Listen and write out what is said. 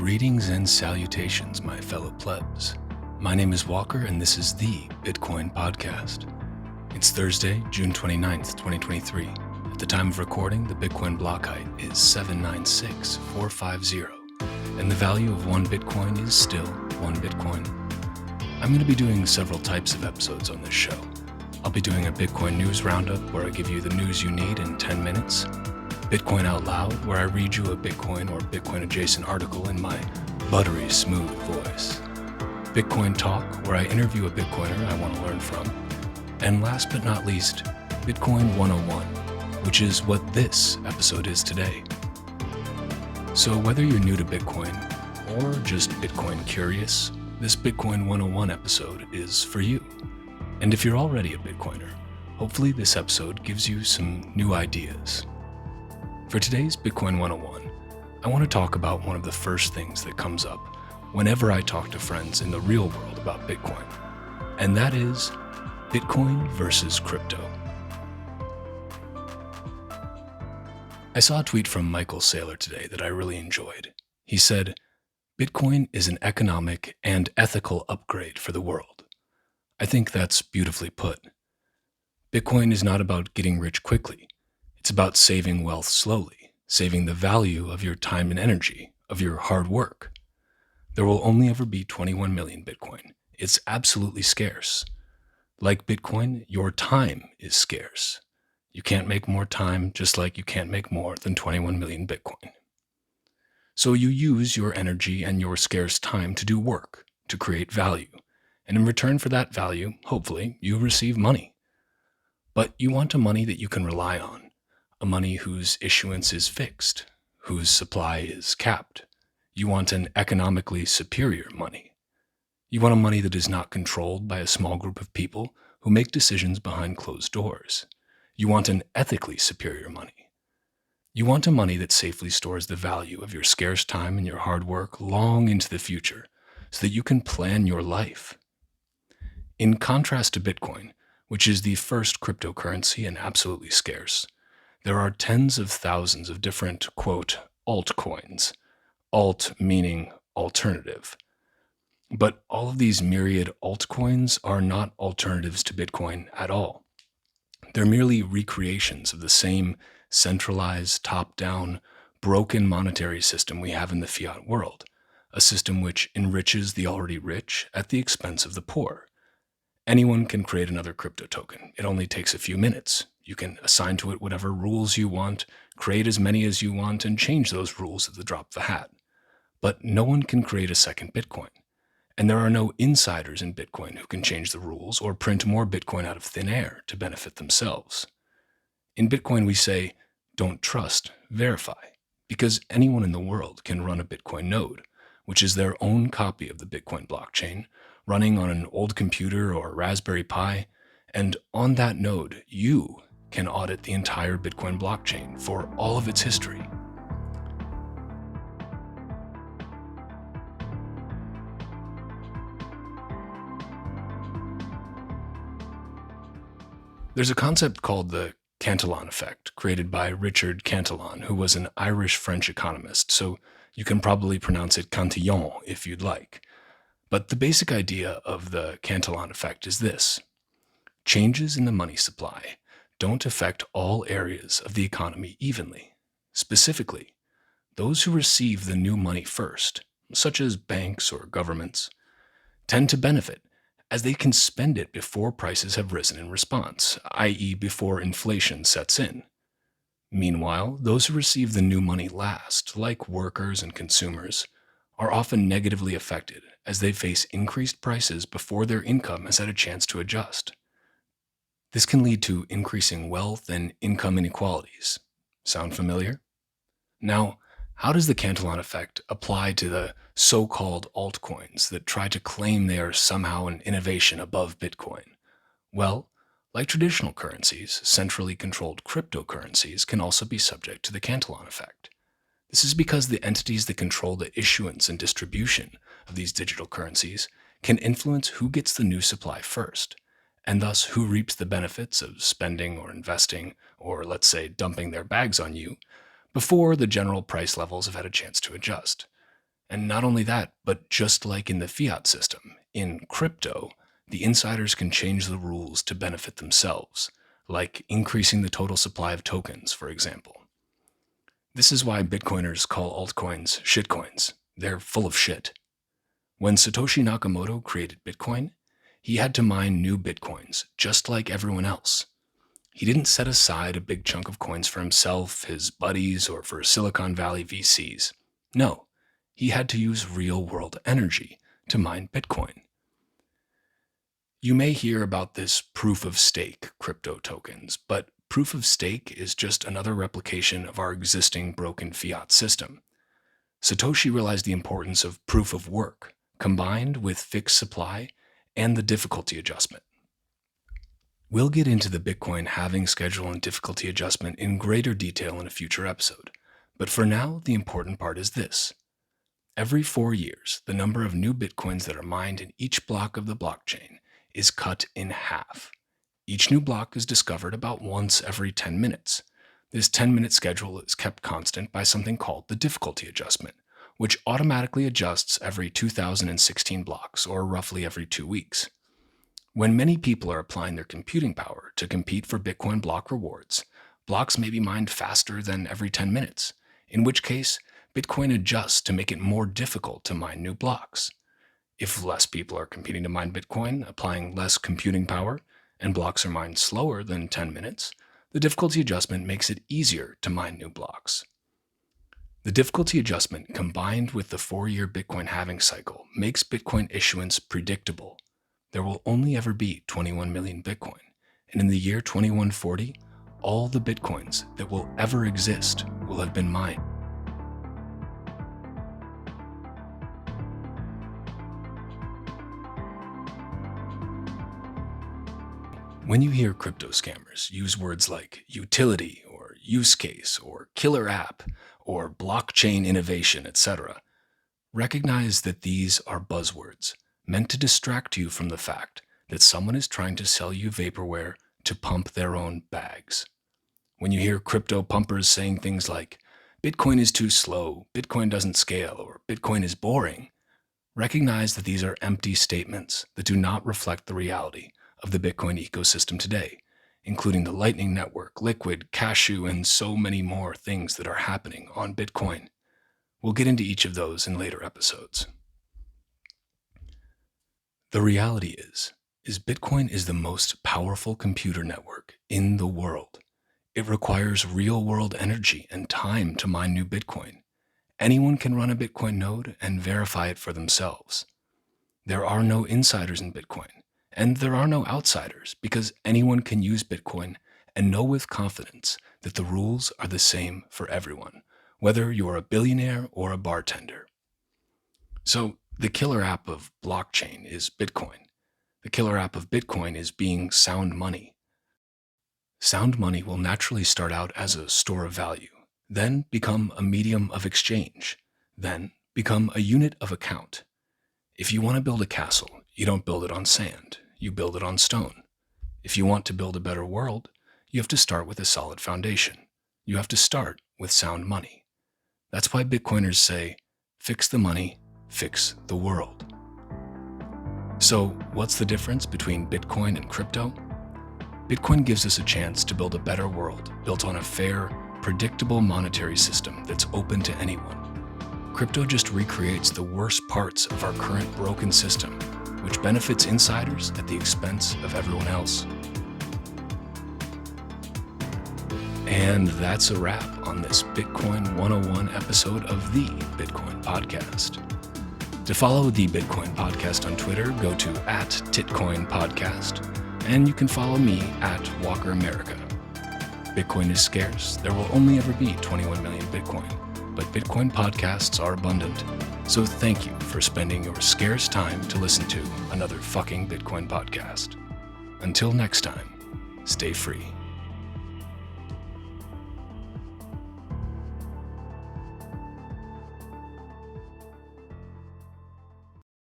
Greetings and salutations, my fellow plebs. My name is Walker, and this is the Bitcoin Podcast. It's Thursday, June 29th, 2023. At the time of recording, the Bitcoin block height is 796450, and the value of one Bitcoin is still one Bitcoin. I'm going to be doing several types of episodes on this show. I'll be doing a Bitcoin news roundup where I give you the news you need in 10 minutes. Bitcoin Out Loud, where I read you a Bitcoin or Bitcoin-adjacent article in my buttery smooth voice. Bitcoin Talk, where I interview a Bitcoiner I want to learn from. And last but not least, Bitcoin 101, which is what this episode is today. So whether you're new to Bitcoin or just Bitcoin curious, this Bitcoin 101 episode is for you. And if you're already a Bitcoiner, hopefully this episode gives you some new ideas. For today's Bitcoin 101, I want to talk about one of the first things that comes up whenever I talk to friends in the real world about Bitcoin, and that is Bitcoin versus crypto. I saw a tweet from Michael Saylor today that I really enjoyed. He said, "Bitcoin is an economic and ethical upgrade for the world." I think that's beautifully put. Bitcoin is not about getting rich quickly. It's about saving wealth slowly, saving the value of your time and energy, of your hard work. There will only ever be 21 million Bitcoin. It's absolutely scarce. Like Bitcoin, your time is scarce. You can't make more time, just like you can't make more than 21 million Bitcoin. So you use your energy and your scarce time to do work, to create value. And in return for that value, hopefully, you receive money. But you want a money that you can rely on. A money whose issuance is fixed, whose supply is capped. You want an economically superior money. You want a money that is not controlled by a small group of people who make decisions behind closed doors. You want an ethically superior money. You want a money that safely stores the value of your scarce time and your hard work long into the future so that you can plan your life. In contrast to Bitcoin, which is the first cryptocurrency and absolutely scarce, there are tens of thousands of different, quote, altcoins, alt meaning alternative. But all of these myriad altcoins are not alternatives to Bitcoin at all. They're merely recreations of the same centralized, top-down, broken monetary system we have in the fiat world, a system which enriches the already rich at the expense of the poor. Anyone can create another crypto token. It only takes a few minutes. You can assign to it whatever rules you want, create as many as you want, and change those rules at the drop of a hat. But no one can create a second Bitcoin. And there are no insiders in Bitcoin who can change the rules or print more Bitcoin out of thin air to benefit themselves. In Bitcoin, we say, don't trust, verify, because anyone in the world can run a Bitcoin node, which is their own copy of the Bitcoin blockchain, running on an old computer or Raspberry Pi, and on that node, you can audit the entire Bitcoin blockchain for all of its history. There's a concept called the Cantalon Effect, created by Richard Cantalon, who was an Irish-French economist, so you can probably pronounce it Cantillon if you'd like. But the basic idea of the Cantalon Effect is this: changes in the money supply don't affect all areas of the economy evenly. Specifically, those who receive the new money first, such as banks or governments, tend to benefit as they can spend it before prices have risen in response, i.e. before inflation sets in. Meanwhile, those who receive the new money last, like workers and consumers, are often negatively affected as they face increased prices before their income has had a chance to adjust. This can lead to increasing wealth and income inequalities. Sound familiar? Now, how does the Cantalon effect apply to the so-called altcoins that try to claim they are somehow an innovation above Bitcoin? Well, like traditional currencies, centrally controlled cryptocurrencies can also be subject to the Cantalon effect. This is because the entities that control the issuance and distribution of these digital currencies can influence who gets the new supply first, and thus who reaps the benefits of spending or investing, or let's say dumping their bags on you, before the general price levels have had a chance to adjust. And not only that, but just like in the fiat system, in crypto, the insiders can change the rules to benefit themselves, like increasing the total supply of tokens, for example. This is why Bitcoiners call altcoins shitcoins. They're full of shit. When Satoshi Nakamoto created Bitcoin, he had to mine new Bitcoins, just like everyone else. He didn't set aside a big chunk of coins for himself, his buddies, or for Silicon Valley VCs. No, he had to use real-world energy to mine Bitcoin. You may hear about this proof-of-stake crypto tokens, but proof-of-stake is just another replication of our existing broken fiat system. Satoshi realized the importance of proof-of-work, combined with fixed supply and the difficulty adjustment. We'll get into the Bitcoin halving schedule and difficulty adjustment in greater detail in a future episode, but for now, the important part is this. Every 4 years, the number of new Bitcoins that are mined in each block of the blockchain is cut in half. Each new block is discovered about once every 10 minutes. This 10-minute schedule is kept constant by something called the difficulty adjustment, which automatically adjusts every 2016 blocks, or roughly every 2 weeks. When many people are applying their computing power to compete for Bitcoin block rewards, blocks may be mined faster than every 10 minutes, in which case Bitcoin adjusts to make it more difficult to mine new blocks. If less people are competing to mine Bitcoin, applying less computing power, and blocks are mined slower than 10 minutes, the difficulty adjustment makes it easier to mine new blocks. The difficulty adjustment combined with the 4-year Bitcoin halving cycle makes Bitcoin issuance predictable. There will only ever be 21 million Bitcoin, and in the year 2140, all the Bitcoins that will ever exist will have been mined. When you hear crypto scammers use words like utility or use case or killer app or blockchain innovation, etc., recognize that these are buzzwords meant to distract you from the fact that someone is trying to sell you vaporware to pump their own bags. When you hear crypto pumpers saying things like, Bitcoin is too slow, Bitcoin doesn't scale, or Bitcoin is boring, recognize that these are empty statements that do not reflect the reality of the Bitcoin ecosystem today, including the Lightning Network, Liquid, Cashew, and so many more things that are happening on Bitcoin. We'll get into each of those in later episodes. The reality is Bitcoin is the most powerful computer network in the world. It requires real-world energy and time to mine new Bitcoin. Anyone can run a Bitcoin node and verify it for themselves. There are no insiders in Bitcoin, and there are no outsiders because anyone can use Bitcoin and know with confidence that the rules are the same for everyone, whether you're a billionaire or a bartender. So, the killer app of blockchain is Bitcoin. The killer app of Bitcoin is being sound money. Sound money will naturally start out as a store of value, then become a medium of exchange, then become a unit of account. If you want to build a castle, you don't build it on sand, you build it on stone. If you want to build a better world, you have to start with a solid foundation. You have to start with sound money. That's why Bitcoiners say, fix the money, fix the world. So, what's the difference between Bitcoin and crypto? Bitcoin gives us a chance to build a better world built on a fair, predictable monetary system that's open to anyone. Crypto just recreates the worst parts of our current broken system, which benefits insiders at the expense of everyone else. And that's a wrap on this Bitcoin 101 episode of the Bitcoin Podcast. To follow the Bitcoin Podcast on Twitter, go to @TitcoinPodcast, and you can follow me @WalkerAmerica. Bitcoin is scarce. There will only ever be 21 million Bitcoin, but Bitcoin podcasts are abundant. So thank you for spending your scarce time to listen to another fucking Bitcoin podcast. Until next time, stay free.